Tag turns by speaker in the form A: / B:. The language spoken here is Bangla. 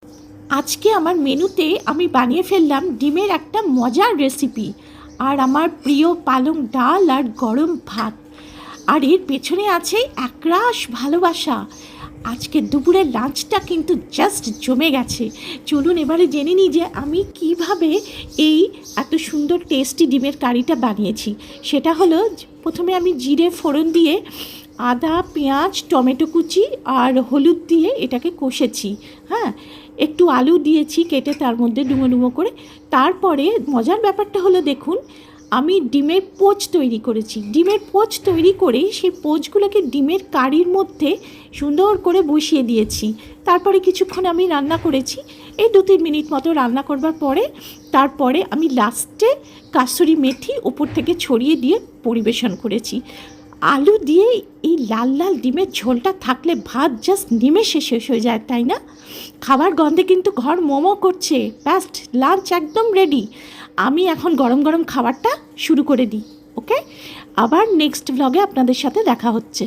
A: আজকে আমার মেনুতে আমি বানিয়ে ফেললাম ডিমের একটা মজার রেসিপি, আর আমার প্রিয় পালং ডাল আর গরম ভাত। আর এর পেছনে আছে একরাশ ভালোবাসা। আজকে দুপুরের লাঞ্চটা কিন্তু জাস্ট জমে গেছে। চলুন এবারে জেনে নিই যে আমি কিভাবে এই এত সুন্দর টেস্টি ডিমের কারিটা বানিয়েছি। সেটা হলো, প্রথমে আমি জিরে ফোড়ন দিয়ে আদা, পেঁয়াজ, টমেটো কুচি আর হলুদ দিয়ে এটাকে কষেছি। হ্যাঁ, একটু আলু দিয়েছি কেটে তার মধ্যে ডুমো ডুমো করে। তারপরে মজার ব্যাপারটা হলো, দেখুন আমি ডিমের পোচ তৈরি করেছি। ডিমের পোচ তৈরি করে সেই পোচগুলোকে ডিমের কারির মধ্যে সুন্দর করে বসিয়ে দিয়েছি। তারপরে কিছুক্ষণ আমি রান্না করেছি, এই 2-3 মিনিট মতো রান্না করবার পরে তারপরে আমি লাস্টে কাসুরি মেথি উপর থেকে ছড়িয়ে দিয়ে পরিবেশন করেছি। আলু দিয়ে এই লাল লাল ডিমের ঝোলটা থাকলে ভাত জাস্ট নিমেষে শেষ হয়ে যায়, তাই না? খাবার গন্ধে কিন্তু ঘর মোমো করছে। ব্যাস্ট, লাঞ্চ একদম রেডি। আমি এখন গরম গরম খাবারটা শুরু করে দিই। ওকে, আবার নেক্সট ভ্লগে আপনাদের সাথে দেখা হচ্ছে।